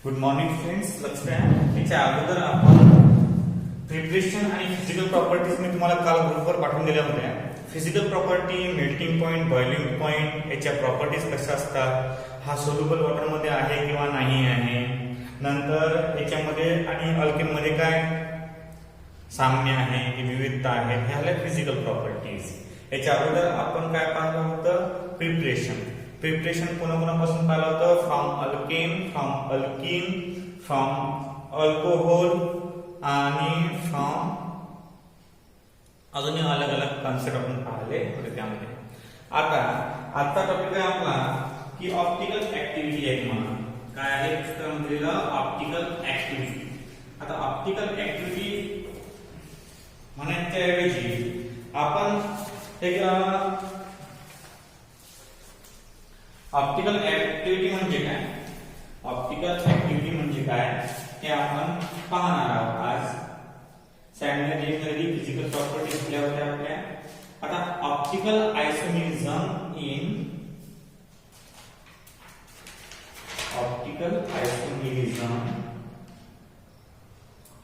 Good morning friends. लक्ष द्या, याच्या अगोदर आपण प्रिपरेशन आणि फिजिकल प्रॉपर्टीज मी तुम्हाला काल ग्रुपवर पाठवून दिल्या होत्या. Physical property, melting point, boiling point याच्या प्रॉपर्टीज कशा असतात, हा सोल्युबल वॉटर मध्ये आहे किंवा नाही आहे, नंतर याच्यामध्ये आणि अल्केन मध्ये काय साम्य आहे की विविधता आहे, ह्या झाल्या फिजिकल प्रॉपर्टीज. याच्या अगोदर आपण काय पाहिलं होतं, प्रिपरेशन कोणाकोणापासून पाहिलं होतं, from alkane, from alkyne, from alcohol आणि फ्रॉम अजूनही अलग अलग कॉन्सेप्ट आपण पाहिले होते त्यामध्ये. आता आजचा टॉपिक आहे आपला की ऑप्टिकल ऍक्टिव्हिटी आहे. तुम्हाला काय आहे पुस्तकामध्ये ऑप्टिकल ऍक्टिव्हिटी. आता ऑप्टिकल ऍक्टिव्हिटी म्हणायच्या ऐवजी आपण एक ऑप्टिकल ऍक्टिव्हिटी म्हणजे काय, ऑप्टिकल ऍक्टिव्हिटी म्हणजे काय हे आपण पाहणार आहोत आज. फिजिकल प्रॉपर्टीज दिल्या होत्या आपल्या. आता ऑप्टिकल आयसोमेरिझम इन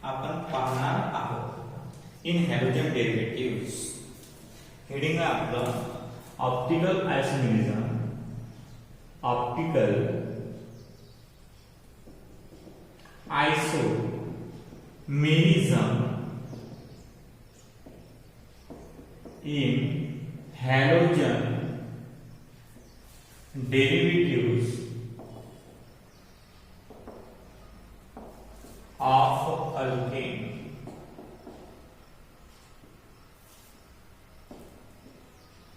आपण पाहणार आहोत इन हॅलोजन डेरिव्हेटिव्ह्ज. हेडिंग आहे आपलं optical isomerism, optical isomerism in halogen derivatives of alkane.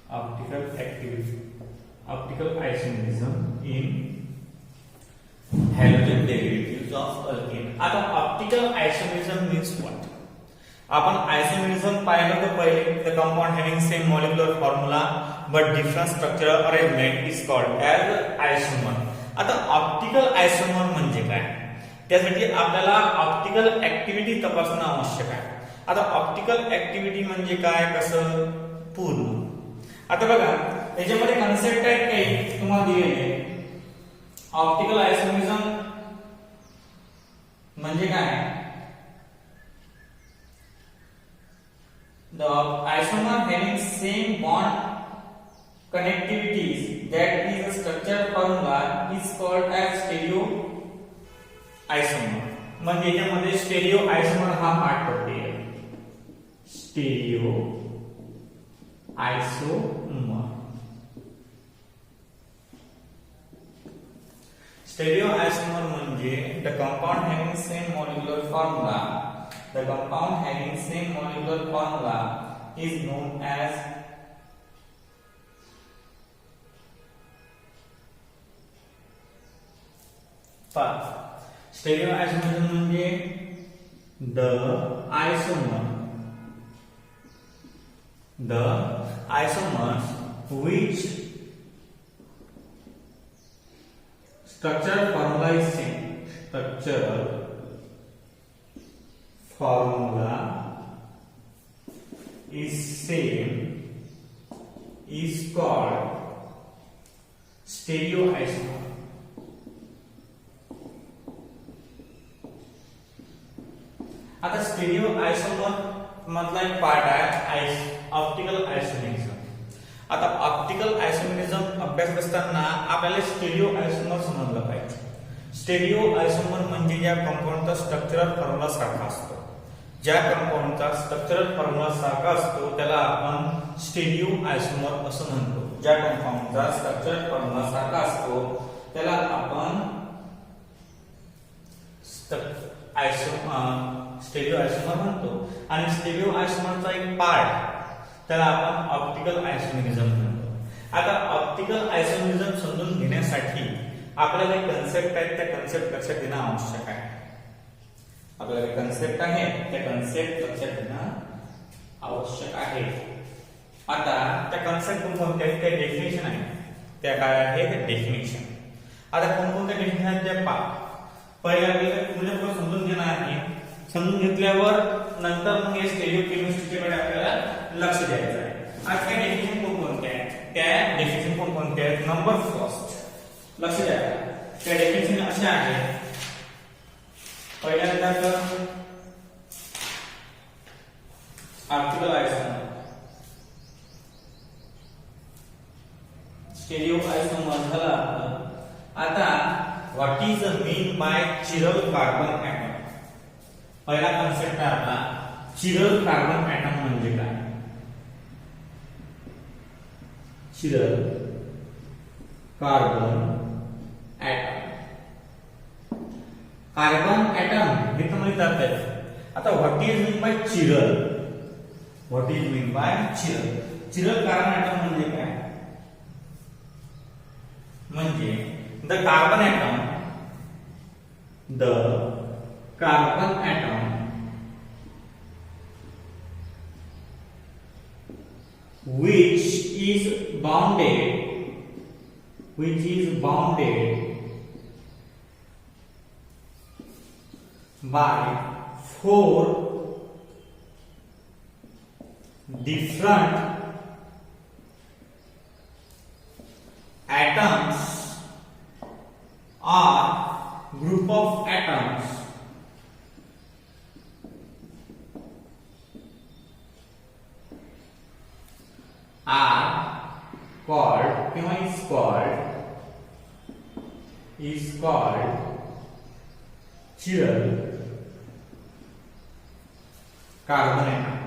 Optical activity, optical isomerism in halogen derivatives of alkane. आता ऑप्टिकल आयसोमेरिझम मीन्स व्हॉट. आपण आयसोमेरिझम पाहिलं तर पहिले the compound having same molecular formula but different structural arrangement is called as isomer. आता optical isomer म्हणजे काय, त्यासाठी आपल्याला ऑप्टिकल ऍक्टिव्हिटी तपासणं आवश्यक आहे. आता ऑप्टिकल ऍक्टिव्हिटी म्हणजे काय, कसं पूर्ण. आता बघा याच्यामध्ये कन्सेप्ट आहेत काही तुम्हाला दिलेले. ऑप्टिकल आयसोमेरिझम म्हणजे काय, the isomer having same bond connectivities, that is a structure formula is called as stereo isomer. म्हणजे याच्यामध्ये स्टेरिओ आयसोमर हा पार्ट पडते. स्टेरिओ आयसोमर, स्टेरिओ आयसोमर म्हणजे the compound having same molecular formula. The compound having same molecular formula is known as stereo isomerism म्हणजे the isomers which structural formula is same. Structural formula is same is called stereoisomer. आता स्टेरिओआयसोमर मधला एक part आहे optical isomerism. आता optical isomerism अभ्यास करताना आपल्याला स्टेरिओआयसोमर समजलं पाहिजे. स्टेरिओआयसोमर म्हणजे ज्या कंपाऊंडचा स्ट्रक्चरल फॉर्म्युला सारखा असतो, ज्या कंपाऊंडचा स्ट्रक्चरल फॉर्म्युला सारखा असतो त्याला आपण स्टेरिओ आयसोमर असं म्हणतो. ज्या कंपाऊंडचा स्ट्रक्चरल फॉर्म्युला सारखा असतो त्याला आपण स्टेरिओ आयसोमर म्हणतो. आणि स्टेरिओ आयसोमरचा एक पार्ट त्याला आपण ऑप्टिकल आयसोमेरिझम म्हणतो. आता ऑप्टिकल आयसोमेरिझम समजून घेण्यासाठी आपल्याला एक कन्सेप्ट आहे, त्या कन्सेप्ट लक्षात घेणं आवश्यक आहे. आपल्याला एक कन्सेप्ट आहे, त्या कन्सेप्ट लक्षात घेणं आवश्यक आहे. आता त्या कन्सेप्ट कोणत्या आहेत, त्या डेफिनेशन आहे, त्या काय आहेत डेफिनेशन. आता कोणकोणत्या डेफिनेशन आहेत त्या पहा. पहिले आपल्याला तुझ्याकडे समजून घेणं आहे. समजून घेतल्यावर नंतर मग हे स्टेरिओ केमिस्ट्रीकडे आपल्याला लक्ष द्यायचं आहे. आज काय डेफिनेशन कोणकोणत्या आहेत, त्या डेफिनेशन कोणकोणत्या आहेत. नंबर फर्स्ट लक्ष द्या, त्या डेफिनेशन असे आहे पहिल्यांदा तर ऑप्टिकल आयसोमर, स्टेरिओ आयसोमर झाला. आता what is mean by chiral carbon atom. पहिला कन्सेप्ट आहे आपला चिरल कार्बन ऍटम म्हणजे काय. Chiral carbon atom, carbon atom हे तर माहित आहे. आता what is mean by chiral, what is mean by chiral. Chiral carbon atom म्हणजे काय, म्हणजे the carbon atom, the carbon atom which is bounded, which is bounded by four different atoms or group of atoms are called, किंवा is called chiral carbon atom.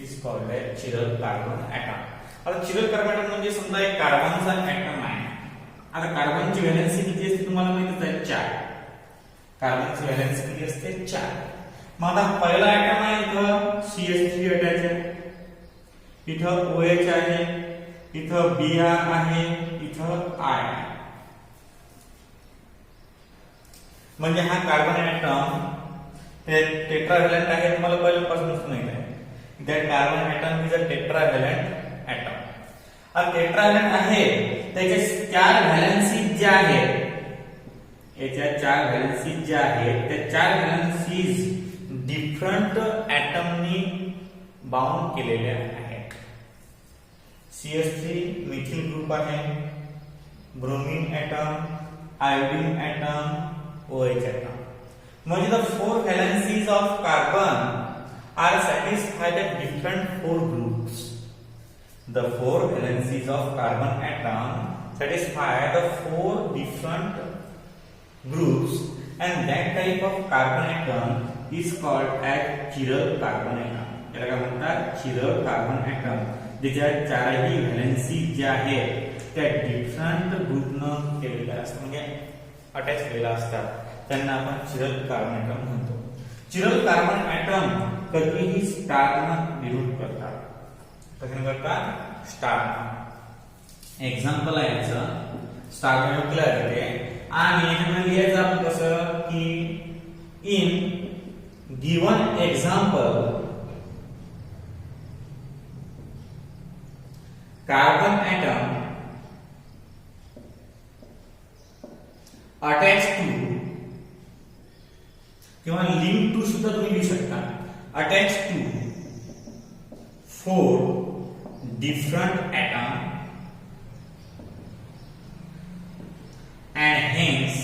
is called a chiral carbon atom. आता chiral carbon atom म्हणजे समजा एक कार्बनचा atom आहे. आता कार्बनची valency किती असते तुम्हाला माहितीच आहे, 4. कार्बनची व्हॅलेन्सी किती असते, 4. मग आता पहिला आयटम आहे इथं CH3 अटॅच आहे, इथं OH आहे, इथं Br आहे, इथं I आहे. म्हणजे हा कार्बन ऍटम टेट्राव्हॅलंट आहे, तुम्हाला पहिल्यापासूनच माहित आहे. That carbon atom is a tetravalent atom. हा टेट्राव्हॅलंट आहे, त्याचे 4 व्हॅलेन्सी ज्या आहेत, याच्या 4 व्हॅलेन्सी ज्या आहेत, त्या 4 व्हॅलेन्सीज डिफरंट ऍटमनी बाउंड केलेल्या आहेत. CH3 मिथिल ग्रुप आहे, bromine atom, iodine atom, OH atom. म्हणजे the 4 valencies of carbon are satisfied at different 4 groups. The 4 valencies of carbon atom satisfy the 4 different groups, and that type of carbon atom is called as chiral carbon atom. याला काय म्हणतात, chiral carbon atom. ज्याच्या 4ही valency ज्या आहेत त्या different ग्रुपनं केलेल्या असतात, म्हणजे अटॅच केलेल्या असतात, त्यांना आपण चिरल कार्बन ऍटम म्हणतो. चिरल कार्बन ऍटम कधीही स्टारनं डिनोट करतात. कशाने करतात, स्टार. एक्झाम्पल आहे याचं, स्टार न्यूक्लियर आहे. आणि याच्यामध्ये लिहायचं आपण कसं की in given example carbon atom attach to किंवा लिंक टू सुद्धा तुम्ही लिहू शकता. Attach to 4 different atom, and hence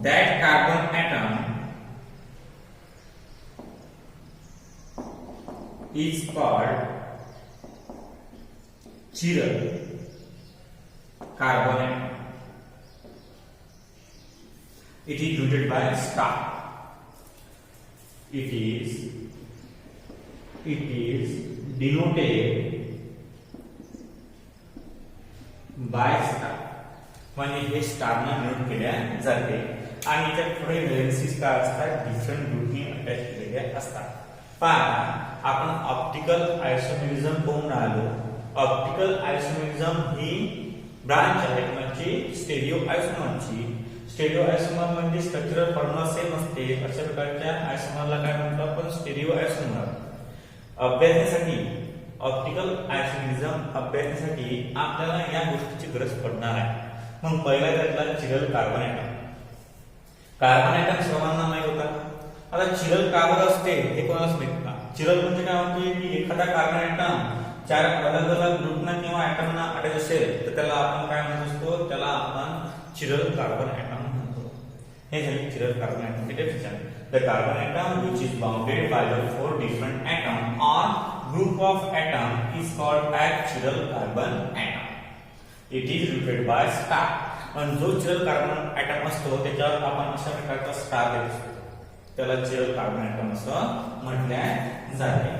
that carbon atom is called chiral carbon atom. It is denoted by star. It is denoted by star. म्हणजे हे स्टारने denote केल्या जाते. आणि याच्या पुढे व्हॅलेन्सीज काय असतात, डिफरंट ग्रुपनी अटॅच केलेल्या असतात. पण आपण ऑप्टिकल आयसोमेरिझम पाहून राहिलो. ऑप्टिकल आयसोमेरिझम ही ब्रांच आहे म्हणजे स्टेरिओ आयसोमरची. स्टेरिओ आयसोमर म्हणजे स्ट्रक्चरल फॉर्म्युला सेम असते. अशा प्रकारच्या आयसोमरला काय म्हणतो आपण, स्टेरिओ आयसोमर. अभ्यासासाठी ऑप्टिकल आयसोमेरिझम अभ्यासासाठी आपल्याला या गोष्टीची गरज पडणार आहे. मग पहिला त्यातला chiral carbon atom. Carbon atom सर्वांना माहित होता. आता चिरल का बरं असते हे कोणालाच माहित का. चिरल म्हणजे काय म्हणते की एखादा कार्बन ऍटम चार अलग अलग ग्रुपना किंवा ऍटमना अटॅच असेल तर त्याला आपण काय म्हणत असतो, त्याला आपण चिरल कार्बन ऍटम म्हणतो. हे झाले चिरल कार्बन ऍटमचे definition. The carbon atom which is bounded by the four different atom or group of atom is called as chiral carbon atom. It is represented by star. आणि जो chiral carbon atom असतो त्याच्यावर आपण अशा प्रकारचा star देत असतो, त्याला चिरल कार्बन ऍटम असं म्हटले जाते.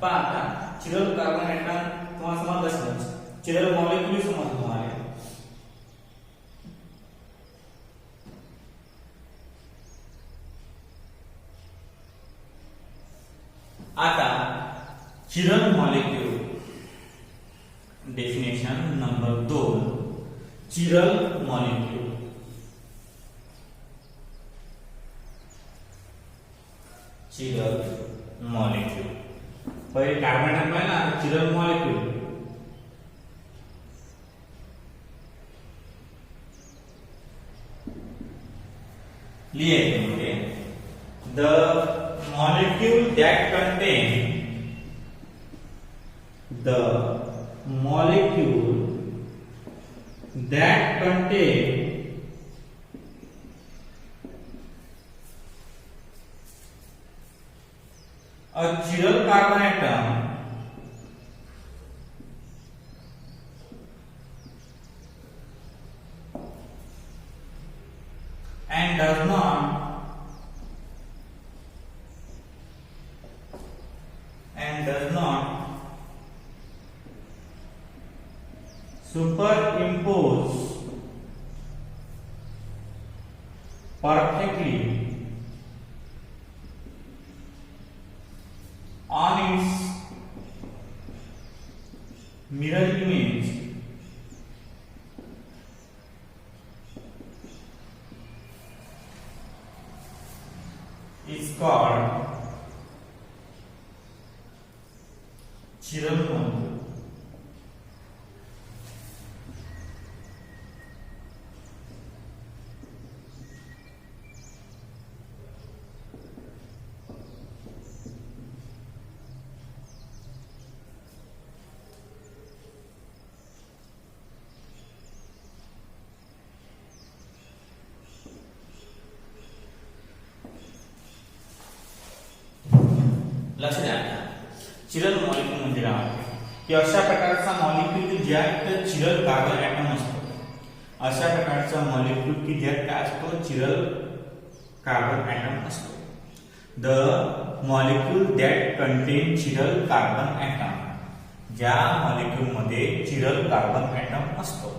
पण आता चिरल कार्बन ऍटम तुम्हाला समजलं असेल, चिरल मॉलिक्यूल समजलं तुम्हाला. आता chiral molecule definition number 2. Chiral molecule. Chiral molecule पहिले कार्बन ऍटम आहे ना, चिरल मॉलिक्यूल. लिहायचे म्हणजे the molecule that contain a chiral carbon atom and does not superimpose perfectly on its mirror image is called chiral molecule. लक्ष द्या, chiral molecule म्हणजे काय की अशा प्रकारचा मॉलिक्यूल की ज्यात चिरल कार्बन ऍटम असतो, अशा प्रकारचा मॉलिक्यूल की ज्यात काय असतो, चिरल कार्बन ऍटम असतो. The molecule that content chiral carbon atom, ज्या मॉलिक्यूल मध्ये चिरल कार्बन ऍटम असतो,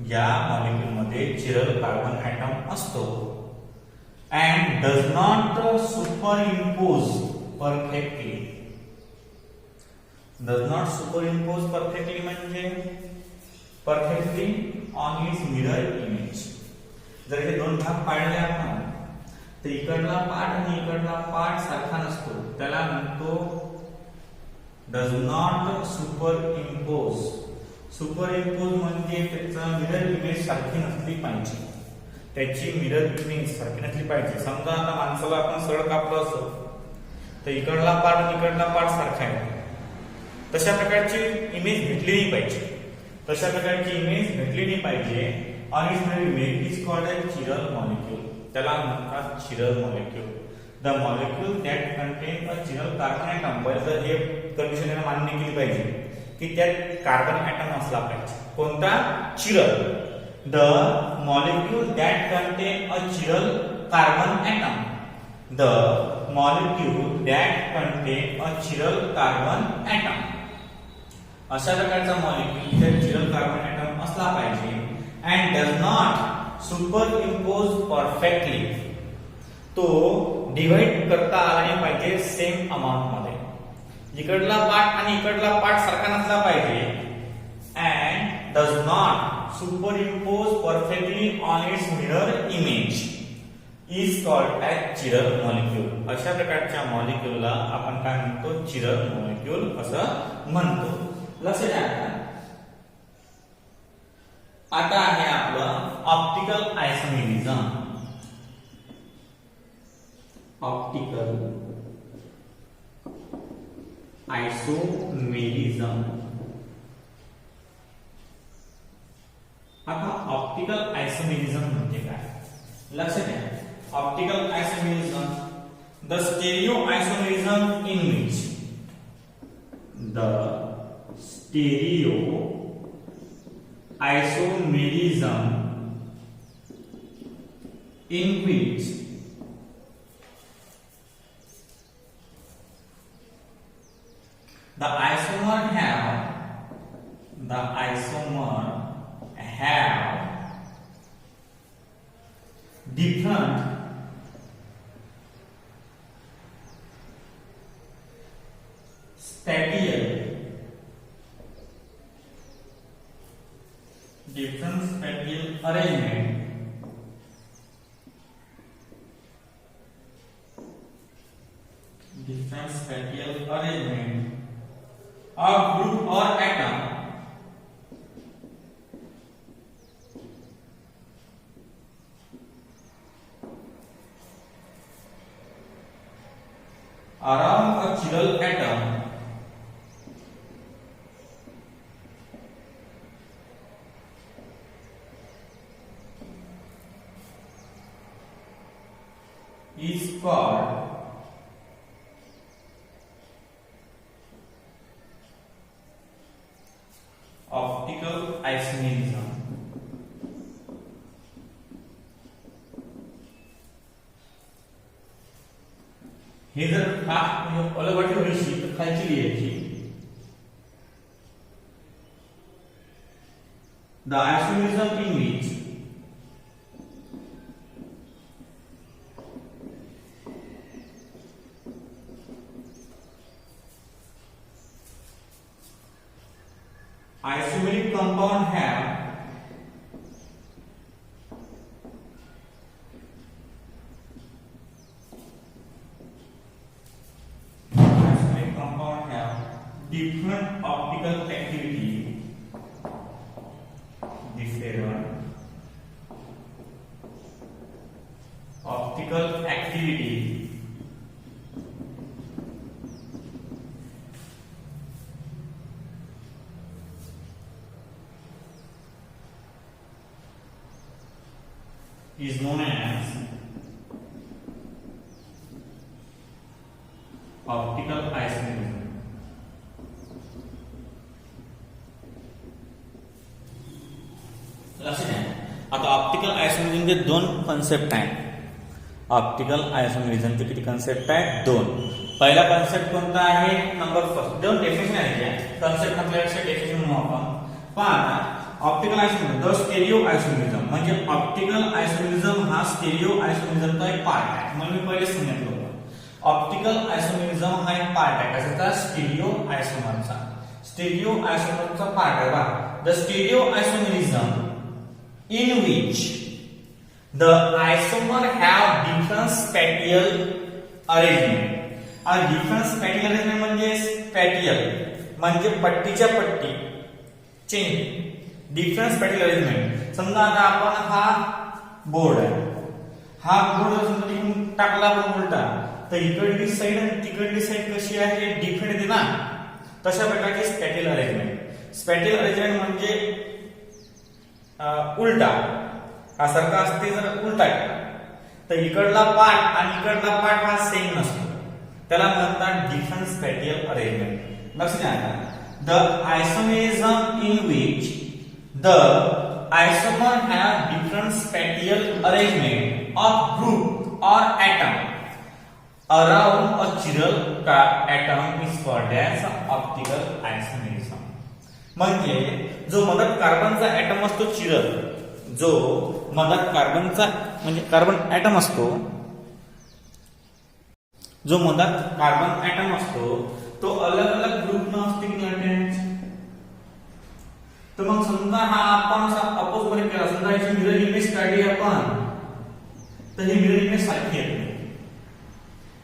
ज्या मॉलिक्यूल मध्ये चिरल कार्बन ऍटम असतो and does not superimpose perfectly. Does not superimpose perfectly म्हणजे perfectly on its mirror image. जर हे दोन भाग पाडले आपण तर इकडला पार्ट आणि इकडला पार्ट सारखा नसतो, त्याला म्हणतो does not superimpose. superimpose म्हणजे त्याचा मिरर इमेज सारखी नसली पाहिजे, त्याची मिरर इमेज सारखी नसली पाहिजे. समजा आता माणसाला आपण सरळ कापलं असं तर इकडला पार्ट आणि इकडला पार्ट सारखा आहे, तशा प्रकारची इमेज भेटली नाही पाहिजे. तशा प्रकारची इमेज भेटली नाही पाहिजे. आणि image is called as chiral molecule, त्याला म्हणतात chiral molecule. The molecule that contain a chiral carbon atom. पहिलं हे कंडिशन मान्य केली पाहिजे की त्यात कार्बन ऍटम असला पाहिजे. कोणता? Chiral. The molecule that contain a chiral carbon atom. The molecule that contain a chiral carbon atom. अशा प्रकारचा मॉलिक्यूल त्यात चिरल कार्बन ऍटम असला पाहिजे. And does not superimpose perfectly. तो डिवाइड करता आला नाही पाहिजे सेम अमाउंट मध्ये. इकडला पार्ट आणि इकडला पार्ट सारखा नसला पाहिजे. And does not superimpose perfectly on its mirror image is called as chiral molecule. अशा प्रकारच्या मॉलिक्यूलला आपण काय म्हणतो? चिरल मॉलिक्यूल असं म्हणतो. लक्षात घ्या. आता आहे आपलं ऑप्टिकल आयसोमेरिझम. ऑप्टिकल आयसोमेरिझम आता ऑप्टिकल आयसोमेरिझम म्हणजे काय लक्षात घ्या. Optical isomerism the stereo isomerism in which the stereo isomerism in which the isomer have different spatial arrangement different spatial arrangement of group or atom around a chiral atom is called optical isomerism. हे जर हा अलगवाटी होईल तर खालची लिहायची. The isomerism in which isomeric compound have different optical activity is known as optical isomerism. आता optical आयसोमेरिझमचे दोन concept आहेत. ऑप्टिकल आयसोमेरिझमचे किती कन्सेप्ट आहेत? दोन. पहिला कन्सेप्ट कोणता आहे? Number first. दोन डेफिनेशन आहेत. कन्सेप्ट आपल्याला डेफिनेशन म्हणू आपण. पहा optical isomerism the stereo isomerism म्हणजे ऑप्टिकल आयसोमेरिझम हा स्टेरिओ आयसोमेरिझमचा एक पार्ट आहे. म्हणून मी पहिले सांगितलं होतं ऑप्टिकल आयसोमेरिझम हा एक पार्ट आहे. कशाचा? स्टेरिओ आयसोमरचा. स्टेरिओ आयसोमरचा पार्ट आहे बघा. The stereo isomerism in which the isomer have different spatial arrangement. different spatial arrangement म्हणजे spatial म्हणजे पट्टीच्या पट्टी चेन. different spatial arrangement समजा आता आपण हा बोर्ड आहे. हा बोर्ड जर समजा इकडून टाकला आपण उलटा तर इकडली साइड आणि तिकडली साइड कशी आहे? डिफरंट आहे ना. तशा प्रकारची स्पॅटियल अरेंजमेंट. स्पॅटियल अरेंजमेंट म्हणजे उलटा सारखा असते. जर उलटा तर इकडला पार्ट आणि इकडला पार्ट हा सेम नसतो. त्याला म्हणतात डिफरंट स्पॅटियल अरेंजमेंट. लक्षात घ्या. The isomerism in which the isomer have different spatial arrangement of group or atom around a chiral atom is called as optical isomerism. म्हणजे जो मदत कार्बनचा ऍटम असतो चिरल, जो मदत कार्बनचा म्हणजे कार्बन ऍटम असतो, जो मदत कार्बन ऍटम असतो तो अलग अलग ग्रुप न असते की अटॅच. तर मग समजा हा आपण अपोज मध्ये केला. समजा याची मिरर इमेज काढली आपण तर ही मिरर इमेज सारखी येते.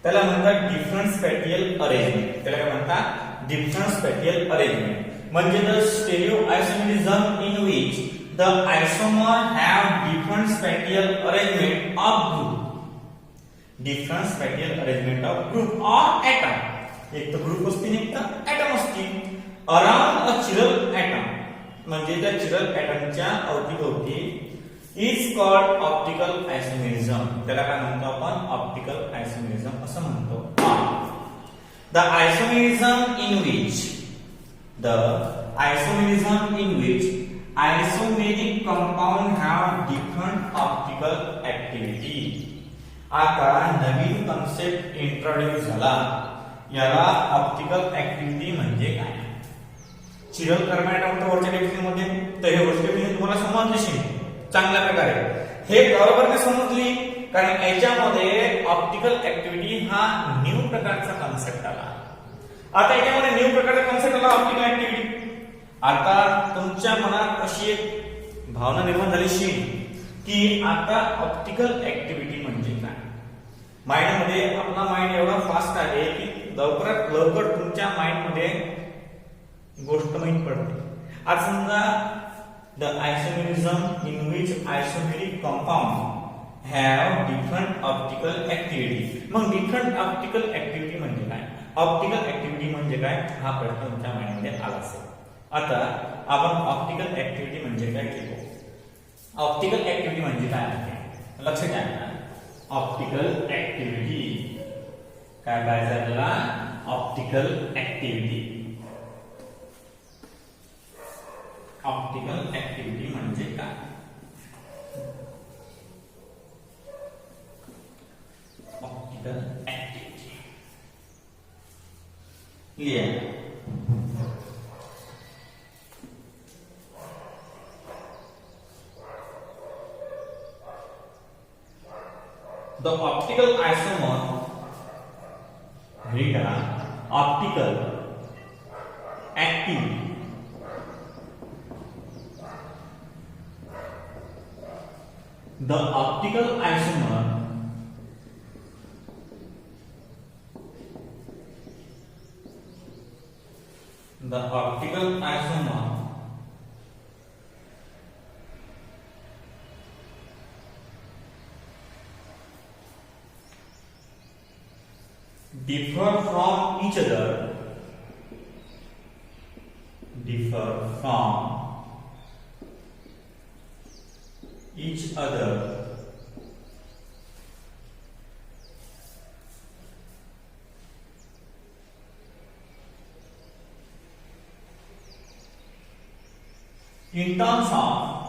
त्याला म्हणतात डिफरंट स्पॅटियल अरेंजमेंट. त्याला काय म्हणतात? Different spatial arrangement. म्हणजे the stereo isomerism in which the isomer have different spatial arrangement of group. Different spatial arrangement of group or atom. एक तर ग्रुप असतील एक तर एटम असतील. अराउंड अ चिरल एटम म्हणजे त्या चिरल ऍटमच्या अवतीभोवती इज कॉल्ड ऑप्टिकल आयसोमेरिझम. त्याला काय म्हणतो आपण? ऑप्टिकल आयसोमेरिझम असं म्हणतो. The isomerism in which isomeric compound have different optical activity. आता नवीन कन्सेप्ट इंट्रोड्यूस झाला, याला ऑप्टिकल ऍक्टिव्हिटी म्हणजे काय? चिरल कर्मॅटमच्या वरच्या डेफिनेशनमध्ये तर हे वरच्या डेफिनेशन तुम्हाला समजली चांगल्या प्रकारे. हे बरोबर का समजली? कारण याच्यामध्ये ऑप्टिकल ऍक्टिव्हिटी हा न्यू प्रकारचा कन्सेप्ट आला. आता याच्यामध्ये न्यू प्रकारचा कन्सेप्ट आला ऑप्टिकल ऍक्टिव्हिटी. आता तुमच्या मनात अशी एक भावना निर्माण झाली की आता ऑप्टिकल ऍक्टिव्हिटी म्हणजे काय? माइंड मध्ये आपला माइंड एवढा फास्ट आहे की लवकरात लवकर तुमच्या माइंड मध्ये गोष्ट माहित पडते. आज समजा the isomerism in which isomeric compound have different optical activity. मग डिफरंट ऑप्टिकल ऍक्टिव्हिटी म्हणजे काय? ऑप्टिकल ऍक्टिव्हिटी म्हणजे काय हा प्रश्न तुमच्या माइंड मध्ये आला असेल. आता आपण ऑप्टिकल ऍक्टिव्हिटी म्हणजे काय शिकू. ऑप्टिकल ऍक्टिव्हिटी म्हणजे काय आहे लक्ष द्या. ऑप्टिकल ऍक्टिव्हिटी काय पाहिजे आपल्याला? Optical activity. ऑप्टिकल ऍक्टिव्हिटी म्हणजे काय? Optical activity clear. The optical isomer, optical activity. The optical isomer differ from each other in terms of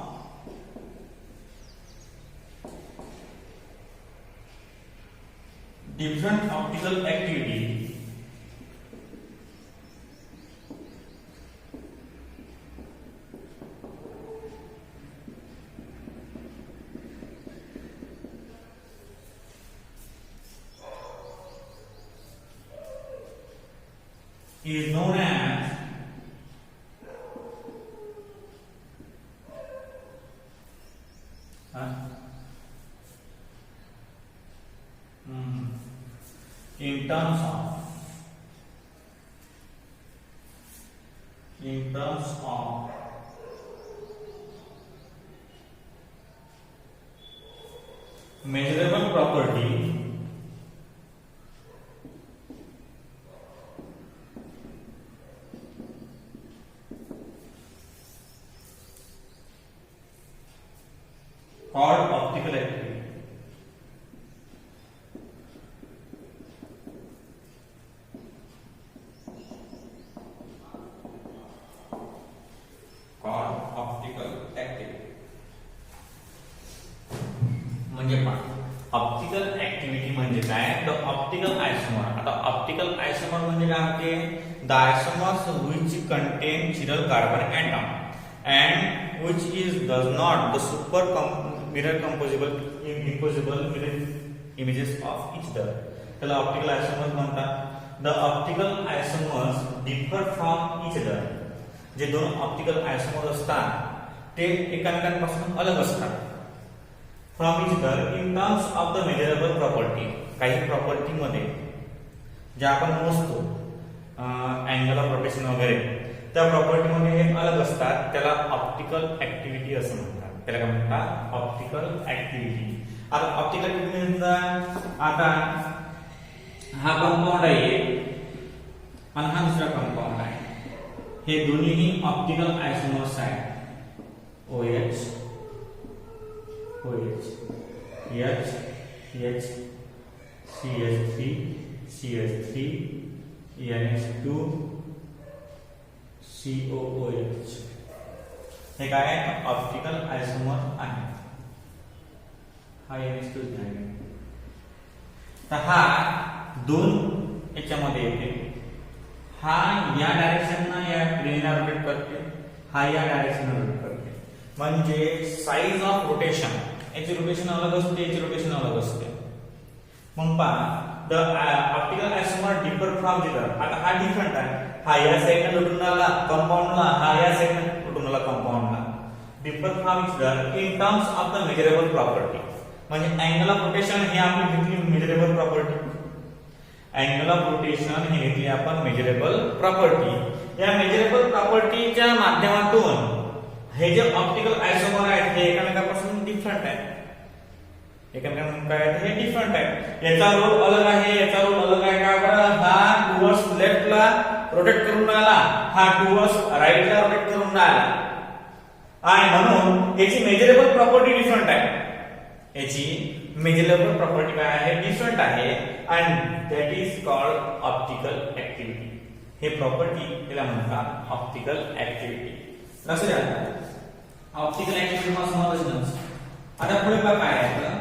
different optical activity is known as in terms of measurable property called optical activity. म्हणजे optical activity म्हणजे काय? The optical isomer. आता optical isomer म्हणजे काय होते? The isomers which contain chiral carbon atom and which is does not the super mirror impossible mirror images of each other. त्याला optical आयसोमर्स म्हणतात. The optical आयसोमर्स differ from each other. जे दोन optical आयसोमर्स असतात ते एकमेकांपासून अलग असतात. From each other in terms of the measurable property. काही प्रॉपर्टी मध्ये ज्या आपण मोजतो अँगल ऑफ रोटेशन वगैरे त्या प्रॉपर्टी मध्ये हे अलग असतात. त्याला ऑप्टिकल ऍक्टिव्हिटी असं म्हणतात. त्याला काय म्हणतात? Optical activity. आता ऑप्टिकल ऍक्टिव्हिटी आता हा कंपाऊंड आहे आणि हा दुसरा कंपाऊंड आहे. हे दोन्हीही ऑप्टिकल आयसोमर्स आहे OH OH H H CH3 CH3 NH2 COOH हे काय आहे ऑप्टिकल आयसोमर आहे हा NH2 आहे तर हा दोन याच्यामध्ये येते हा या डायरेक्शनला या प्लेनला रोटेट करते हा या डायरेक्शनला रोटेट करते म्हणजे साइज ऑफ रोटेशन याची रोटेशन अलग असते याची रोटेशन अलग असते मग पहा the optical isomer differ from the other आता हा डिफरंट आहे हा या साइडने रोटून आला कंपाऊंडला हा या साइडने रोटून आला कंपाऊंडला differ from each other in terms of the measurable property म्हणजे अँगल ऑफ रोटेशन हे आपली घेतली measurable property angle of rotation हे घेतली आपण मेजरेबल प्रॉपर्टी या मेजरेबल प्रॉपर्टीच्या माध्यमातून हे जे ऑप्टिकल आयसोमर आहेत हे एकमेकांपासून डिफरंट आहे एकमेकांपासून काय आहे हे डिफरंट आहे याचा रोल अलग आहे याचा रोल अलग आहे का बरं हा टुवर्ड्स लेफ्टला रोटेट करून आला हा टुवर्ड्स राईटला रोटेट करून आला आणि म्हणून याची मेजरेबल प्रॉपर्टी डिफरंट आहे याची मेजरेबल प्रॉपर्टी काय आहे डिफरंट आहे and that is called optical activity हे प्रॉपर्टी त्याला म्हणतात ऑप्टिकल ऍक्टिव्हिटी लक्षात घ्या ऑप्टिकल ऍक्टिव्हिटी मा समजलंच आता पुढे काय आहे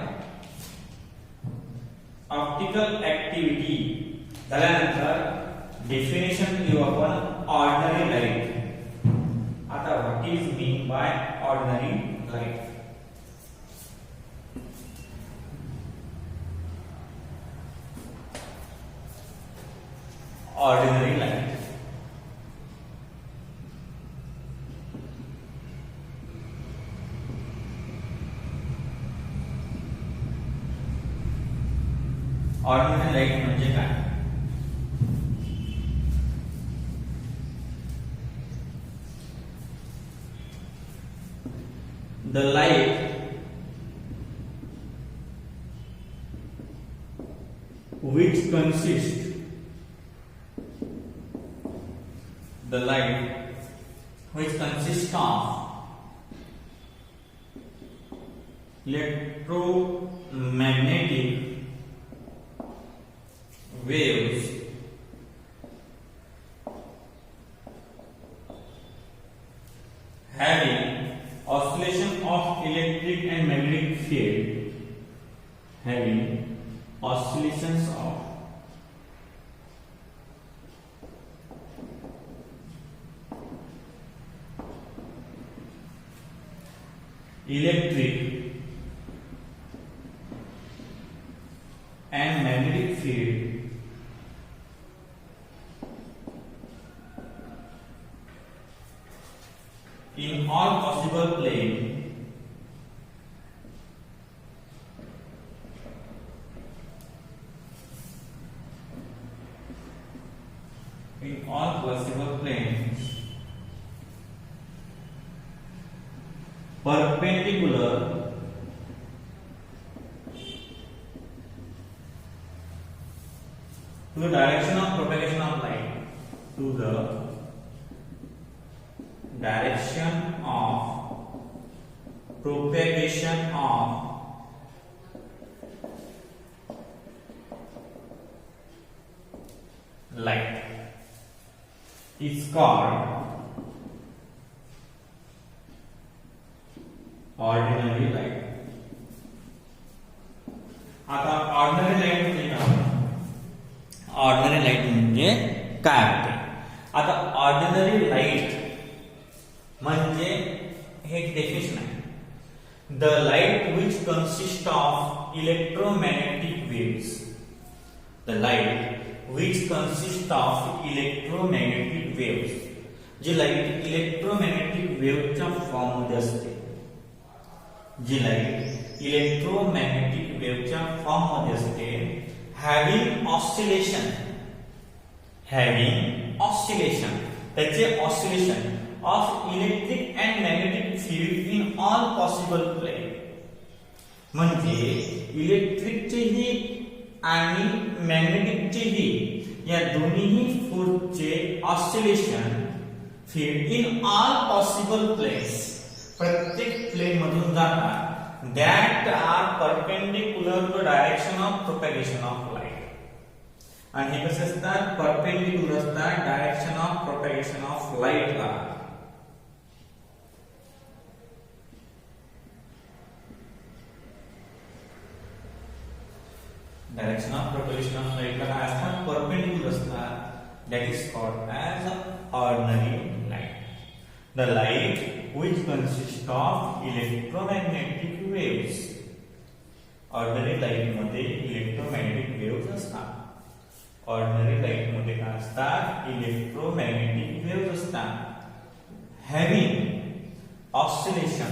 ऑप्टिकल ऍक्टिव्हिटी झाल्यानंतर डेफिनेशन घेऊ आपण ऑर्डिनरी लाईट आता what is mean by ordinary light ordinary light ordinary light म्हणजे काय the light which consists the light which consists of electromagnetic waves having oscillation of electric and magnetic field having oscillations of electric and magnetic field in all possible plane perpendicular to the direction of propagation of light to the direction of propagation of light is called ordinary light. आता ordinary light म्हणजे काय ordinary light म्हणजे काय होते आता ordinary light म्हणजे हे definition आहे the light which consist of electromagnetic waves the light which consist of electromagnetic waves जी लाईट इलेक्ट्रोमॅग्नेटिक वेव्हच्या फॉर्म मध्ये असते जी लाईट इलेक्ट्रोमॅग्नेटिक वेव्हच्या फॉर्म मध्ये असते हॅव्हिंग ऑसिलेशन त्याचे oscillation of electric and magnetic field in all possible plane म्हणजे इलेक्ट्रिकचेही आणि मॅग्नेटिकचेही या दोन्ही फोर्सचे oscillation field in all possible planes, प्रत्येक प्लेन मधून जातात that are perpendicular to direction of propagation of light. आणि हे कसे असतात? परपेंडिक्युलर असतात direction of propagation of light ला. Direction of propagation of light ला काय असतात? परपेंडिक्युलर असतात. That is called as ordinary light. The light which consists of electromagnetic waves. Ordinary light मध्ये electromagnetic waves असतात. Ordinary light मध्ये काय असतात? electromagnetic waves असतात. Having oscillation,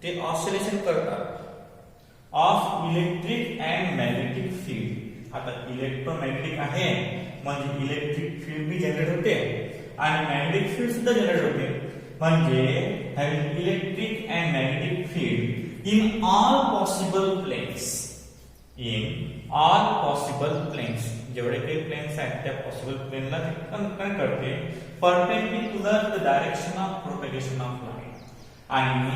ते oscillation करतात of electric and magnetic field. आता इलेक्ट्रोमॅग्नेटिक आहे म्हणजे इलेक्ट्रिक फील्ड बी जनरेट होते आणि मॅग्नेटिक फील्ड सुद्धा जनरेट होते. म्हणजे having electric and magnetic field in all possible planes. In all possible planes, जेवढे काही प्लेन्स आहेत त्या पॉसिबल प्लेनला ते कनेक्ट करते perpendicular the direction of propagation of light. आणि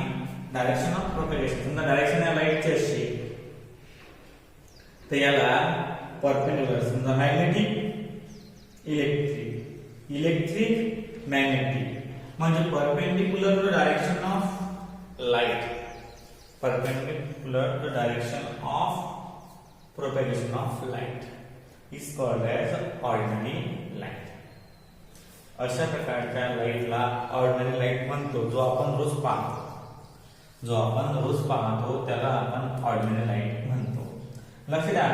डायरेक्शन ऑफ प्रोपॅगेशन, समजा डायरेक्शन आहे लाईटची अशी, तर याला परपेंडिक्युलर, समजा मॅग्नेटिक इलेक्ट्रिक, इलेक्ट्रिक मॅग्नेटिक, म्हणजे perpendicular to direction of light, perpendicular to direction of propagation of light is called as ordinary light. अशा प्रकारच्या लाईटला ऑर्डिनरी लाईट म्हणतो. जो आपण रोज पाहतो त्याला आपण ऑर्डिनरी लाईट म्हणतो. लक्ष द्या,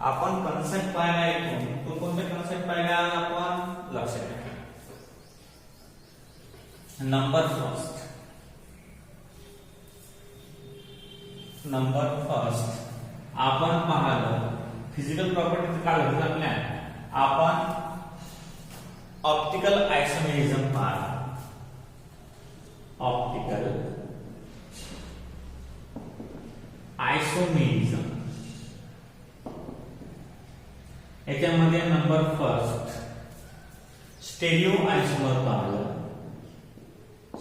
आपण कन्सेप्ट पाहिला इथून, कोणते कन्सेप्ट पाहिला आपण लक्ष द्या. नंबर फर्स्ट आपण पाहिलं फिजिकल प्रॉपर्टी काढलं आपल्या, आपण ऑप्टिकल आयसोमेरिझम पाहिला. ऑप्टिकल आयसोमेरिझम याच्यामध्ये नंबर फर्स्ट स्टेरिओ आयसोमर पाहिलं.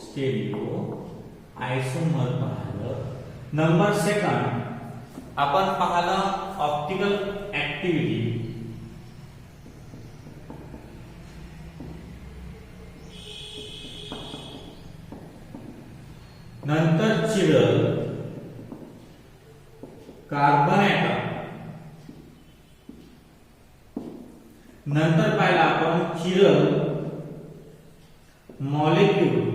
स्टेरिओ आयसोमर पाहिलं. नंबर सेकंड आपण पाहिलं ऑप्टिकल ऍक्टिव्हिटी. नंतर चिरल कार्बन ऍटम. नंतर पाहिला आपण चिरल मॉलिक्यूल.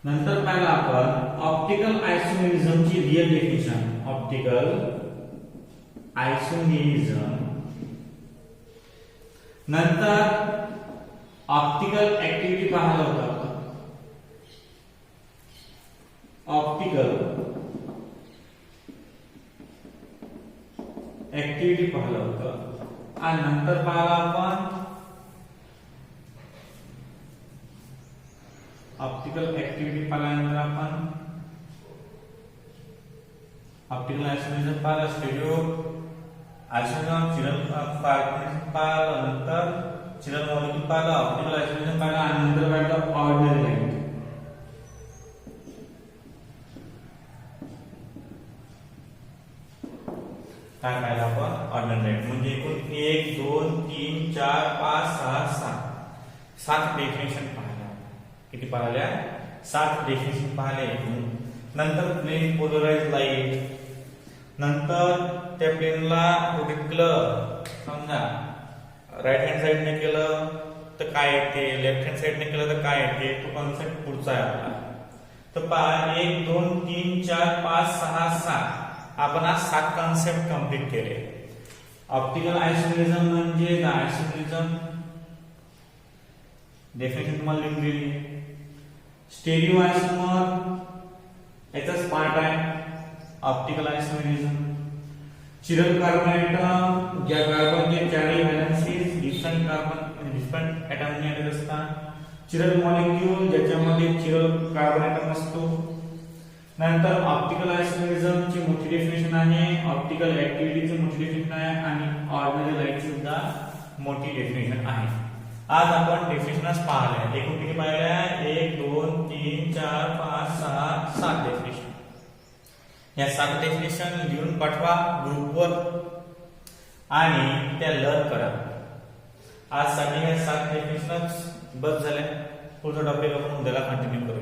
नंतर पाहिला आपण ऑप्टिकल आयसोमेरिझमची रियल डेफिनेशन. Optical isomerism. नंतर ऑप्टिकल ऍक्टिव्हिटी पाहिलं होतं. ऑप्टिकल ऍक्टिव्हिटी पाहिलं होतं आणि नंतर पाहिला आपण ऑप्टिकल ऍक्टिव्हिटी पाहिल्यानंतर आपण ऑप्टिकल आयसोमेरिझम पाहिलं. स्टेरिओ आयसोमेरिझम, चिरल कार्बन पाहिलं, नंतर चिरल मॉलिक्यूल पाहिलं, ऑप्टिकल आयसोमेरिझम पाहिलं आणि नंतर पाहिलं ऑर्डिनरी लाईट. काय पाहिलं आपण? Ordinary light. म्हणजे एकूण 1 2 3 4 5 6 7 डेफिनेशन पाहिल्या. किती पाहिल्या? 7 डेफिनेशन पाहिले. नंतर प्लेन पोलराइज लाईट. नंतर त्या प्लेनला रोटेट केलं, समजा राईट हँड साइडने केलं तर काय येते, लेफ्ट हँड साइडने केलं तर काय येते, तो कॉन्सेप्ट पुढचा आहे आपला. तर पहा 1 2 3 4 5 6 7 आपण आज 7 कॉन्सेप्ट कंप्लीट केले. ऑप्टिकल आयसोमेरिझम म्हणजे आयसोमेरिझम डेफिनेशन तुम्हाला लिहून दिली. स्टेरिओ आयसोमर याचाच पार्ट आहे optical isomerism. Chiral carbon atom, ज्या कार्बनचे चारही व्हॅलेन्सीज डिफरंट कार्बन डिफरंट ऍटमने आलेले असतात. चिरल मॉलिक्यूल ज्याच्यामध्ये चिरल कार्बन ऍटम असतो. नंतर ऑप्टिकल आयसोमेरिझमची मोठी डेफिनेशन आहे, ऑप्टिकल ऍक्टिव्हिटीची मोठी डेफिनेशन आहे आणि ऑर्डिनरी लाईट सुद्धा मोठी डेफिनेशन आहे. आज आपण डेफिनेशन्स पाहिले. एकूण किती पाहिल्या? 1 2 3 4 5 6 7 डेफिनेशन. या 7 डेफिनेशन लिहून पाठवा ग्रुपवर आणि त्या लर्न करा. आज साठी या 7 डेफिनेशन्स बस झाल्या. पुढचा टॉपिक आपण उद्याला कंटिन्यू करूया.